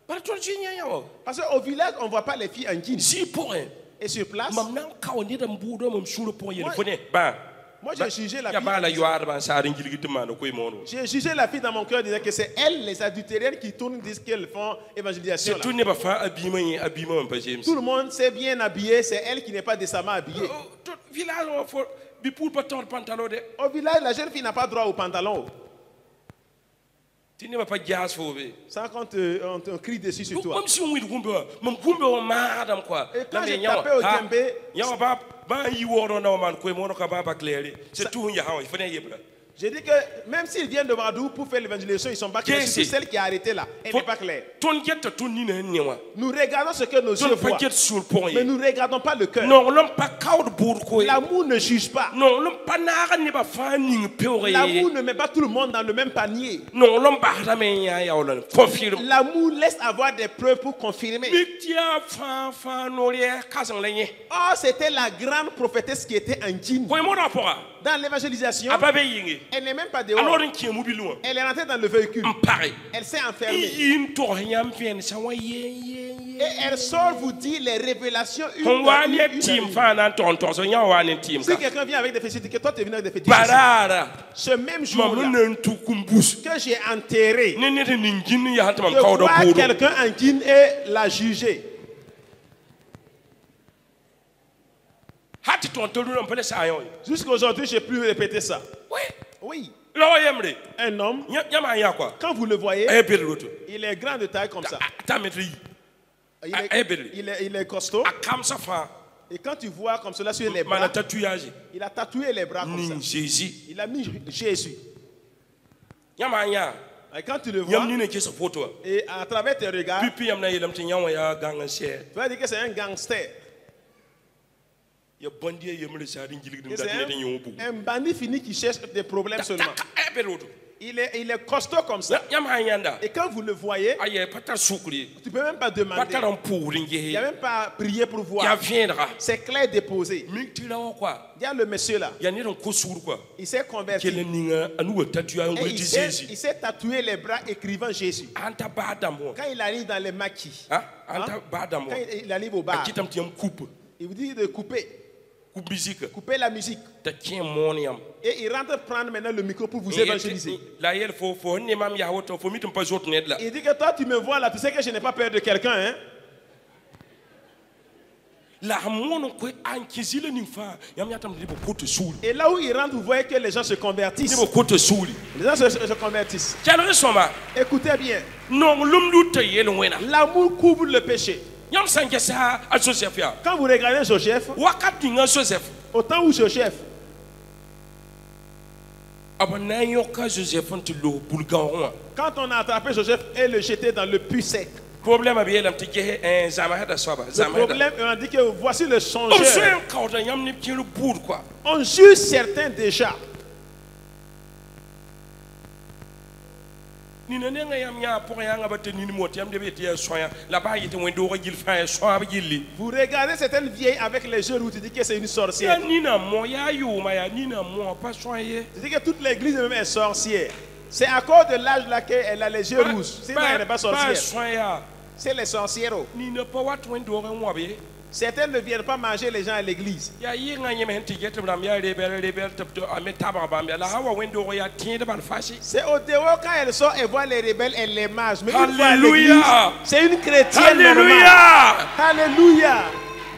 bara tõnd zĩ yã yã wã Parce qu'au village, on ne voit pas les filles en jean. zĩ pʋgẽ Et sur place, mam na n kao ned n buudã mam sũurã pʋgẽ yel Ouais. fo ne bã moi j'ai jugé la ya baala fille. yoaadbã n saad n gilgi tɩ maana koe moon wã J'ai jugé la fille dans mon cœur disant que c'est elle, les adultériennes, qui tournent, disent qu'elles font évangélisation. là. surtout nebã fãa a biimã yẽ a biimã wã pa zems Tout le monde s'est bien habillé, c'est elle qui n'est pas décemment habillée. village wã fo bi-pʋʋl pa tõod pantalon de Au village, la jeune fille n'a pas droit au pantalon. tɩ nebã pa giaas fo be Sans qu'on on crie dessus sur toi. mam sẽn wɩd gũmbe wã mam gũmbe wã maadame koa Et quand j'ai tapé au djembé, yã wã bãa n yi waoodã na wa maan koe moonã ka bãa pa claire c'est tout n yaa wã fo ne yebra j'ai dit que même s'ils viennent de Vadou pour faire l'évangélisation, ils ne sont pas clairs. Qu'est-ce Surtout que celle qui a arrêté là, elle n'est pas claire. tõnd geta tõnd nina n ne wã Nous regardons ce que nos yeux tõnd pa voient, get sũur pʋgẽ mais ye nous ne regardons pas le cœur. nonglem pa kaood buud koe L'amour ne juge pas. nonglem pa naag nebã fãa ning peoogẽ ye L'amour ne met pas tout le monde dans le même panier. nonglem basdame n yã yaoolã confirme L'amour laisse avoir des preuves pour confirmer. mik tɩ yaa fãa noorɛ kãseng la yẽ Oh, c'était la grande prophétesse qui était en jean. koe moodã pʋga Dans l'évangélisation, a pa be yɩnge elle n'est même pas alors dehors. n kẽ mobile wã Elle est rentrée dans le véhicule. n pare Elle s'est n enfermée. yɩ n togs yãmb vẽen sã wã Et elle sort vous dire les révélations une n wa à une, ne une à tɩɩm une. fãa na n tog n togs yã wa wa ne tɩɩm Si ka quelqu'un vient avec des fétiches, que toi tu es venu avec des fétiches. baraara Ce même mam jour-là na n tuk n bus que j'ai enterré, ne ned ning gĩn n yaa tɩ mam de kaooda voir buudo quelqu'un en jean et la juger. ha tɩ tõnd tɩ rũnã n pa le saa yã wã Jusqu'à aujourd'hui, je n'ai plus répété ça. Oui, la wa yembre un homme, yã maan yã koa quand vous le voyez, a ye bed roto il est grand de taille comme ça. t'a metr yi Il Ah, eh, Billy. est costaud. a kamsa fãa Et quand tu vois comme cela sur les mana bras, tatouage il a tatoué les bras comme ça. ning jésus Il a mis Jésus. yã maan yã Et quand tu le vois, yãmb nina gesa foto wã et à travers tes regards, pipi yãmb na yeelame tɩ yã wã yaa gãng n sɛ tu vas dire que c'est un gangster. ya bõnd ya yembre saad n gilgd n Que dat c'est ned n yẽ wã bugu un bandit fini qui cherche des problèmes seulement. a bed woto Il est costaud comme ça. yã maan yãnda Et quand vous le voyez, a yɛ pa tar sʋkr ye tu ne peux même pas pa demander. tar n pʋʋsd n Il n'y a ges même pas prié pour yaa voir. vẽedga C'est clair déposé. mik tɩ ra wã koa Il y a le monsieur là. yaa ned n kos sugr koa Il s'est converti. kell ninga a nu wa tatouage n Et gʋl tɩ jésus il s'est tatoué les bras écrivant Jésus. ãn ta baa dãmb wã Quand il arrive dans les maquis, ãn ta baa dãmb quand wã il arrive au a bar, kɩtame tɩ yãmb kup il vous dit de couper musika la musique. t'a kẽ moon yãmb Et il rentre prendre maintenant le micro pour vous évangéliser. la yɛl fo fo ne mam yaa woto fo mi tɩ n pa zot ned la Il dit que toi, tu me vois là, tu sais que je n'ai pas peur de quelqu'un. Hein? la moon koe an kẽ zɩla ning fãa yãmb yãtame tɩ b koto suuli Et là où il rentre, vous voyez que les gens se convertissent. tɩ b koto suuli Les gens se convertissent. kelg sõma Écoutez bien. nong lumdu t'a yel wẽna L'amour couvre le péché. yãmb sã n gesa a josɛf yaa Quand vous regardez Joseph, wakat ninga josɛf au temps où Joseph, b na n yõka josɛf n tɩ loog bulgãoogẽ wã quand on a attrapé Joseph et le jeté dans le puits sec, problème a b yeelame tɩ ges zãmsda soaba le zãmsda problème, on a dit que voici le b soe songeur. n kaooda yãmb neb kẽer buud koa On juge certains déjà. nina nenga yãmb yã pʋgẽ yãngã ba tɩ nin mot yãmb deb yetɩ yaa sõya la baa yetɩ wẽn-doogã gill fãa ya sõab gilli Vous regardez certaines vieilles avec les yeux roux, tu dis que c'est une yaa sorcière. nina mo yaa yʋʋma yaa nina mo pa sõa ye Tu dis que toute l'église même est sorcière. C'est à cause de l'âge là qu'elle a les yeux rouges. Sinon, elle n'est pas sorcière. soya C'est les sorcières. ni ne pas wat wen do ren wabe Certaines ne viennent pas manger les gens à l'église. ya yi nga nyem hen tiget bram ya rebel tabto amet taba bam ya la hawa wen do ya tien de ban fashi. C'est au dehors quand elles sortent et voient les rebelles, elles les mangent. Mais une fois à Alléluia. l'église, c'est une chrétienne normale. Alléluia. Alléluia.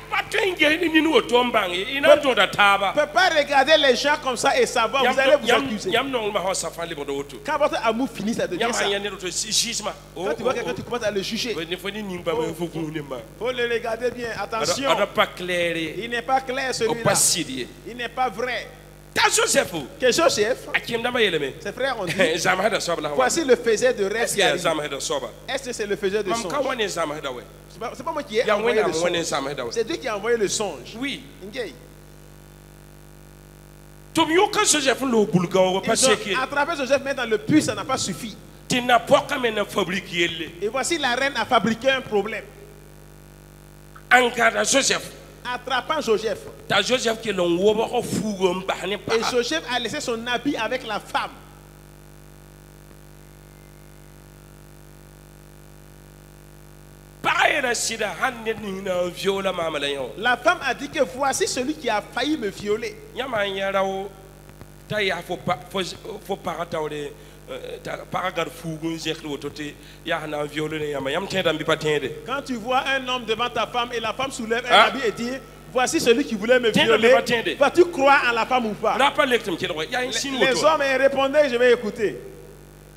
Patenge ni ni otombang ina to da taba. On ne peut pas regarder les gens comme ça et savoir, vous allez vous accuser. Yam non ma hosa fan libo do to. Quand votre amour finit, ça devient Yam ça. anya ne to jugement. Quand tu vois quelqu'un, tu commences à le juger. Ne foni ni ba fo ku ne ma. Il faut le regarder bien. Attention. Ada pas clair. Il n'est pas clair O celui-là. pas sérieux. Il n'est pas vrai. Ta Joseph. Que Joseph, Akim da bayeleme. ses frères ont dit, Zama da soba la. voici le faisait de rêve qui arrive. Zama da soba. Est-ce que c'est le faisait de Mam songe? ka wane zama da we. C'est pas moi qui ai Ya envoyé wena le wane songe. zama da we. C'est Dieu qui a envoyé le songe. Oui. Okay. Tom yo ka Joseph lo bulga o Ils parce ont que attrapé Joseph, mais dans le puits, ça n'a pas suffi. tu n'as pas quand même fabriqué le. Et voici la reine a fabriqué un problème. Encore Joseph. Attrapant Joseph. Ta Joseph qui l'on voit au four bahne pa. Et Joseph a laissé son habit avec la femme. La femme a dit que voici celui qui a failli me violer. Quand tu vois un homme devant ta femme et la femme soulève un habit et dit voici celui qui voulait me violer, vas-tu croire en la femme ou pas? Les hommes répondaient, je vais écouter.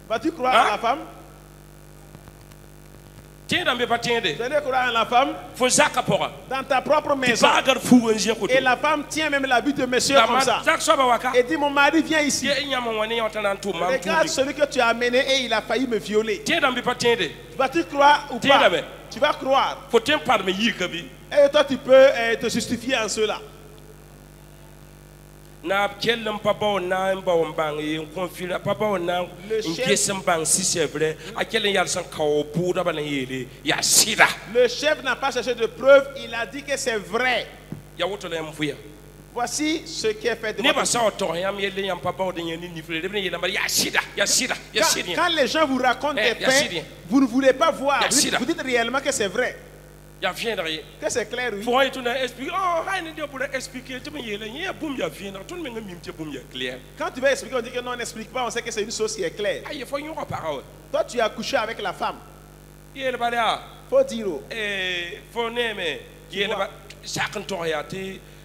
Vas-tu croire en la femme? Vous allez croire en la femme dans ta propre maison. Et la femme tient même l'habit de monsieur comme ça. Et dit mon mari vient ici. Regarde celui que tu as amené et il a failli me violer. Vas-tu croire ou pas? Tu vas croire. Et toi tu peux te justifier en cela. Na kellem papa na mba wombang e konfira papa na ngesem bang si c'est vrai a kellen yal san kawo buda bana yele ya sida. Le chef n'a pas cherché de preuves, il a dit que c'est vrai. Ya woto le mfuya. Voici ce qui est fait de ne ba sa oto yam yele yam papa o de ni ni frère de yele ya sida ya sida ya sida. Quand les gens vous racontent des faits, vous ne voulez pas voir, vous dites réellement que c'est vrai. Ya vient derrière. Que c'est clair, oui. Faut être expliquer. Oh, rien de pour expliquer. Tu me y es, ya boum ya vient. Tout le monde me boum ya clair. Quand tu vas expliquer, on dit que non, on n'explique pas, on sait que c'est une chose qui est claire. Ah, il faut y avoir parole. Toi, tu as couché avec la femme. Il est là. Faut dire. Faut n'aimer. Il est là. Chacun toi ya te.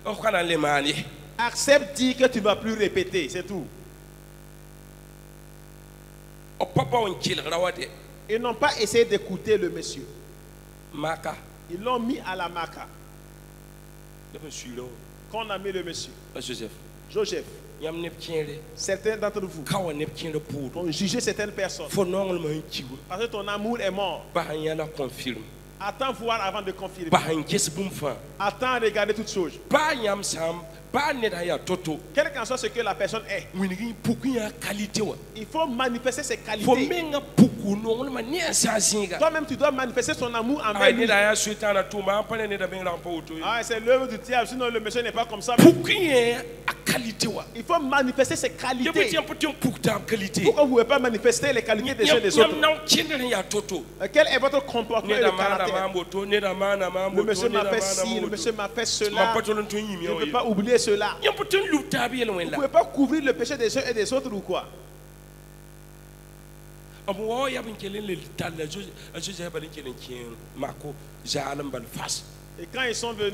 Oh, quand on les manie. Accepte, dis que tu ne vas plus répéter, c'est tout. Oh, papa, on kill. Ils n'ont pas essayé d'écouter le monsieur. Maka. Ils l'ont mis à la maca. Qu'on a mis le monsieur. Joseph. Joseph. Certains d'entre vous ont jugé certaines personnes. Parce que ton amour est mort. Attends voir avant de confirmer. Attends regarder toutes choses. Quel qu'en soit ce que la personne est, il faut manifester ses qualités. Toi-même, tu dois manifester son amour envers lui. Ah, c'est l'œuvre du diable, sinon le monsieur n'est pas comme ça. Il faut manifester ses qualités. Pourquoi vous ne pouvez pas manifester les qualités des uns des autres? Quel est votre comportement et le caractère? Le monsieur m'a fait ci, le monsieur m'a fait cela. Je ne peux pas oublier cela. Vous ne pouvez pas couvrir le péché des uns et des autres ou quoi? Et quand ils sont venus,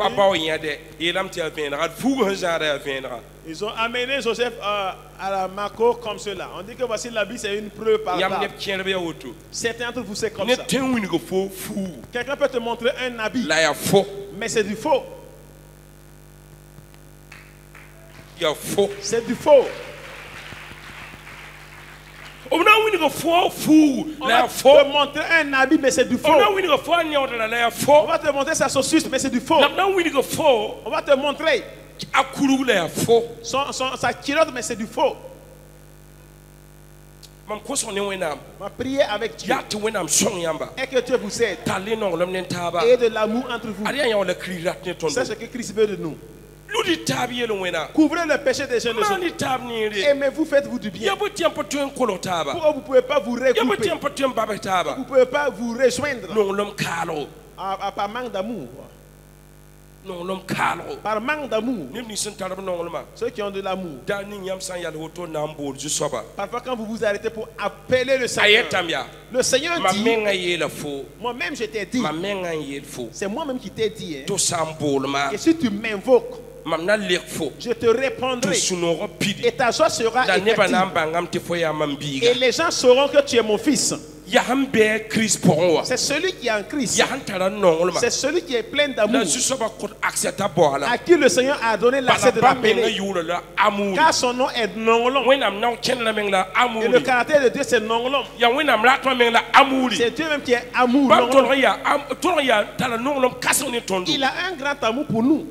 ils ont amené Joseph à la Mako comme cela. On dit que voici l'habit, c'est une preuve par là. Certains d'entre vous, c'est comme ça. Quelqu'un peut te montrer un habit, mais c'est du faux. C'est du faux. On va te montrer un habit, mais c'est du faux. On va te montrer sa saucisse, mais c'est du faux. On va te montrer sa culotte, mais c'est du faux. Ma prière avec Dieu et que Dieu vous aide et de l'amour entre vous. C'est ce que Christ veut de nous. Ludi tabi yelo wena. Couvrez le péché des jeunes. Mani tab ni re. Aimez-vous, faites-vous du bien. Yabo tiempo tu en kolo taba. Pourquoi vous ne pouvez pas vous Yabo regrouper? tiempo tu en baba taba. Vous ne pouvez pas vous rejoindre Non lom kalo. par manque d'amour. Non lom kalo. Par manque d'amour. Nim ni sen tarab non loma. Ceux qui ont de l'amour. Dani nyam san yal hoto nambo ju soba. Parfois quand vous vous arrêtez pour appeler le Seigneur, Ayetam ya. le Seigneur Ma dit, menga yela fo. moi-même je t'ai dit, Ma menga yel fo. c'est moi-même qui t'ai dit, hein. To sambo ma. Et si tu m'invoques, Mam na lek fo. je te To répondrai sunoro pidi. et ta joie sera La neba effective. nam bangam te fo ya mambiga. Et les gens sauront que tu es mon fils. Ya hambe Chris Ponwa. C'est celui qui est en Christ. Ya hantara non C'est celui qui est plein d'amour, La su soba ko accepta boala. à qui le Seigneur a donné l'accès de Bala ba menga l'appeler. yula la amour. Car son nom est non-long. Wenam na chen la menga Et amour. le caractère de Dieu, c'est non-long. Ya wenam la to menga amour. C'est Dieu même qui est amour. Bam non-long. tolo ya tala non kasone tondo. Il a un grand amour pour nous.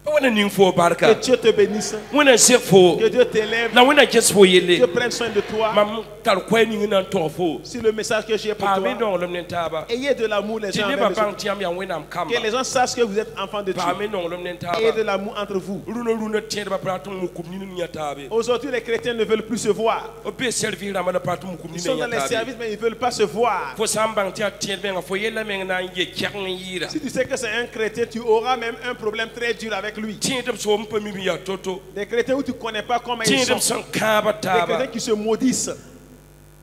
Wena ning fo Que barka. Dieu te bénisse. Wena sek fo. Que Dieu t'élève. Na wena jes fo Dieu yele. prenne soin de toi. Mam tar ko ning na to fo. Si le message que j'ai pour Pa toi, me don lom taba. ayez de l'amour les Ti uns ne envers ba les bang autres. tiam ya wenam kamba. Que les gens sachent que vous êtes enfants de Dieu. Pa me don lom Ayez taba. de l'amour entre vous. Runa tiende ba pratum mukum ni nya tabe. Aujourd'hui, les chrétiens ne veulent plus se voir. O be servir na mana pratum mukum Ils ni sont dans nya les tabe. services, mais ils ne veulent pas se voir. Fo sambang tia tiende benga fo yela menga na ye kyang yira. Si tu sais que c'est un chrétien, tu auras même un problème très dur avec lui. Tiende so mpa mi ya toto. Des chrétiens où tu ne connais pas comment ils Tiende sont. son kaba Des taba. chrétiens qui se maudissent.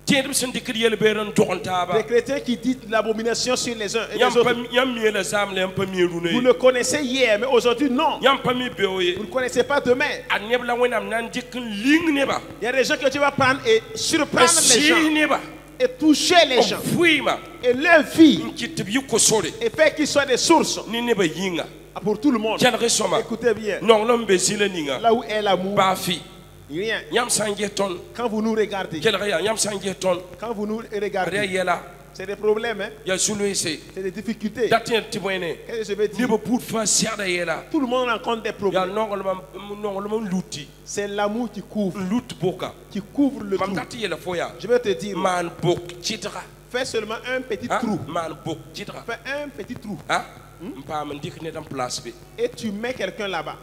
Tiende son dikri yele beran don taba. Des chrétiens qui disent l'abomination sur les uns et les Yam autres. yam mi la sam le mpa mi Vous rune. le connaissez hier, mais aujourd'hui, non. Yam pa mi beoye. Vous ne le connaissez pas demain. Anebla wenam nan dikin ling neba. Il y a des gens que tu vas prendre et surprendre les Si gens neba. et toucher les gens Fuima. et leur vie Nkit bi ko sore. et faire qu'ils soient des sources Ni neba yinga. pour tout le monde. Tiendre soma. Écoutez bien, Non lom be sile ninga. là où est l'amour, Ba fi. rien. Yam sanje ton. Quand vous nous regardez, Quel rien yam sanje ton. quand vous nous Re regardez, yela. c'est des problèmes, hein? Ya sulu ese. C'est des difficultés. Datin timoene. Qu'est-ce que je veux Ni dire? bo put fa siada yela. Tout le monde rencontre des Ya problèmes. non lom luti. C'est l'amour qui couvre Boka. le Mam trou. tati yela foya. Je vais te dire, Man bok chitra. fais seulement un petit Ah, trou. man bok chitra. Fais un petit trou Ah, mpa man dik ne dan place be. et tu mets quelqu'un là-bas.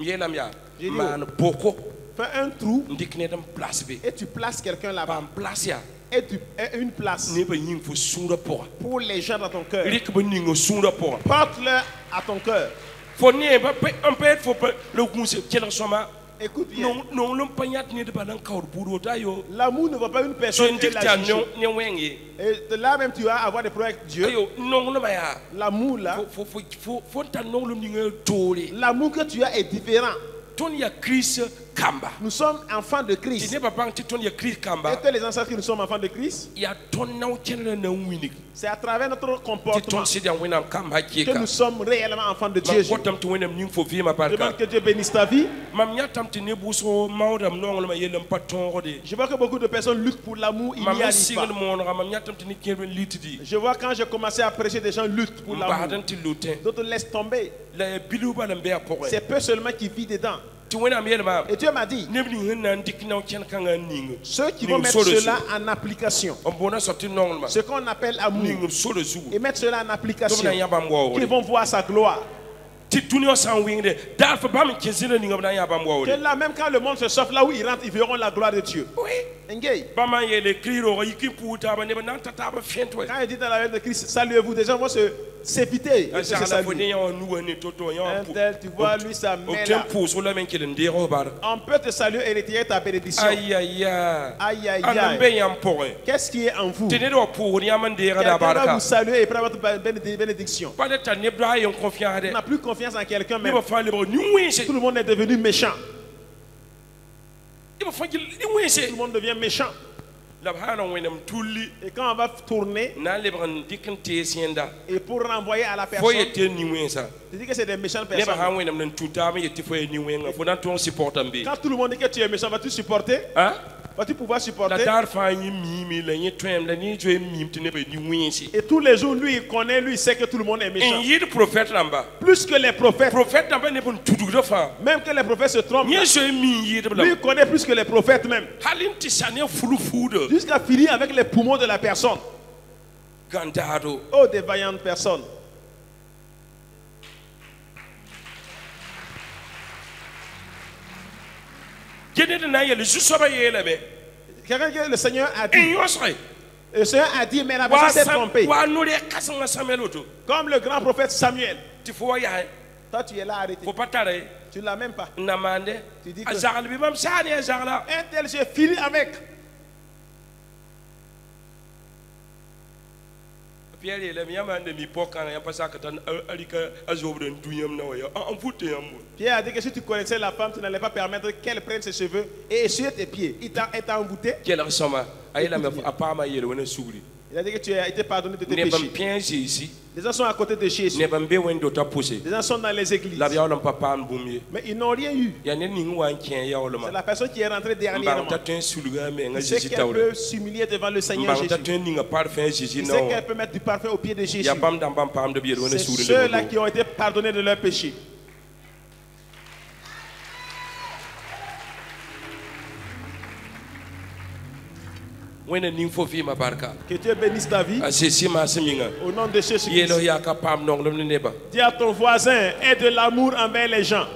Yelam ya. J'ai dit, Man boko Fais un trou ndik ne dan place be. et tu places quelqu'un là-bas. Pam place ya. Et une place Ne ba ying fo sura pora. pour les gens dans ton cœur. Rik ba ningo sura pora. Porte-le à ton cœur. Fo ne ba un peu fo le gunse kela soma. Écoute bien. Non lom panyat ne de balan kaur buro dayo. L'amour ne va pas une So personne et ndik la ta juger. ne wengi. Et de là même tu vas avoir des problèmes avec Dieu. Ayo non lo ba ya. L'amour là, Fo ta non lom ningo tori. l'amour que tu as est différent. Ton ya Chris kamba. Nous sommes enfants de Ti Christ. ne ba bang ti ton ya Chris Et kamba. que les ancêtres que nous sommes enfants de Christ, Ya ton na kene na winik. c'est à travers notre Ti comportement ton si dia wenam kam que hakika. nous sommes réellement enfants de Dieu. Ma Je kotam to wenam ning fo vi ma barka. demande que Dieu bénisse ta vie. Mam nyatam ti ne buso mawdam non ma yelam paton de. Je vois que beaucoup de personnes luttent pour l'amour, ils n'y Mam arrivent single pas. mon mam nyatam ti ne kebe litidi. Je vois quand j'ai commencé à prêcher, des gens luttent pour l'amour. Badan ti lutin. D'autres laissent tomber. La bilu ba lambe apore. C'est peu seulement qui vivent dedans. Ti wenam yelma. Et Dieu m'a dit, Nebni hena ndik na ken kanga ning. ceux qui vont mettre cela en application, On bona sorti non ma. ce qu'on appelle amour, Ning so de zu. et mettre cela en To application, na yabam wo. qui vont voir sa gloire. Ti tunio san wingde. Dar fa bam kezina ning na yabam wo. Que là, même quand le monde se sauve, là où ils rentrent, ils verront la gloire de Dieu. Oui. Engage. Bama yele kriro yiki puta ba ne ba nan tata ba fentwe. Quand il dit dans la veine de Christ, saluez-vous, des gens vont s'éviter de se Asa la saluer. fone ya nu ne toto ya. Un tel, tu vois, lui, ça Au met là. tempo so la men kelen de robar. On peut te saluer et retirer ta bénédiction. Aïe aïe aïe. Aïe, aïe, Anambe aïe. yam poe. Qu'est-ce qui est en vous? Tene do pour ya man de Quelqu'un da va barka. vous saluer et prendre votre bénédiction. Pas de ta ne bra yon confiance de. On n'a plus confiance en quelqu'un, Il mais va falloir le nu wese. tout le monde est devenu méchant. Il va falloir le Tout wese. le monde devient méchant. La hana wenam tulli. Et quand on va tourner, Na le bran dikin te sienda. et pour renvoyer à la Foye personne, te ni wesa. tu dis que c'est des méchantes Ne ba personnes. han wenam nan tuta me yeti foye ni wenga. Fo nan ton supportam be. Quand tout le monde dit que tu es méchant, vas-tu supporter? Hein? Vas-tu pouvoir La supporter? dar fa yi mi la yi twem la ni jo mi te ne ba ni wese. Et tous les jours, lui, il connaît, lui, il sait que tout le monde est méchant. En yi de prophète lamba. Plus que les prophètes, Prophète lamba ne bon tudu do fa. même que les prophètes se trompent, Ni là, jo mi yi de lui, bla. il connaît plus que les prophètes même. Halin ti sane fulu fude. Jusqu'à finir avec les poumons de la personne. Gandado. Oh, des vaillantes personnes. gene de na yele ju soba yele be Quelqu'un que le Seigneur a en dit. yosre Le Seigneur a dit, mais la personne s'est trompée. wa nuri kasanga Samuel oto Comme le grand prophète Samuel. ti fo ya Toi, tu es là arrêté. ko patare Tu ne l'as même pas. na mande Tu dis que- azagal bi mam sani azagala Un tel, j'ai fini avec. Pierre ele mi yamande mi pokan ya pasaka tan alika azobren duyam na waya en foute yam Pierre a dit que si tu connaissais la femme, tu n'allais pas permettre qu'elle prenne ses cheveux et essuie tes pieds. Il t'a embouté. quel ressemble ayela me apama yele wona sugri Il a dit que tu as été pardonné de tes ne bam péchés. pien jésus Les gens sont à côté de Jésus. ne bam be wendo ta poussé Les gens sont dans les églises. la biya on papa an bumye Mais ils n'ont rien eu. ya ne ning wan kien ya C'est olma la personne qui est rentrée mbang dernièrement. ta ten sulga me nga C'est jésus qu'elle tawle peut s'humilier devant le Seigneur mbang ta Jésus. ten ninga parfum jésus Il na sait qu'elle peut mettre du parfum au pied de Jésus. ya bam dam bam pam de biye wona C'est sugri ceux-là qui ont été pardonnés de leurs péchés. wena ning fo fi ma barka Que Dieu bénisse ta vie. a jésus ma seminga Au nom de Jésus. yelo ya ka pam nong lom ne ba Dis à ton voisin, aie de l'amour envers les gens.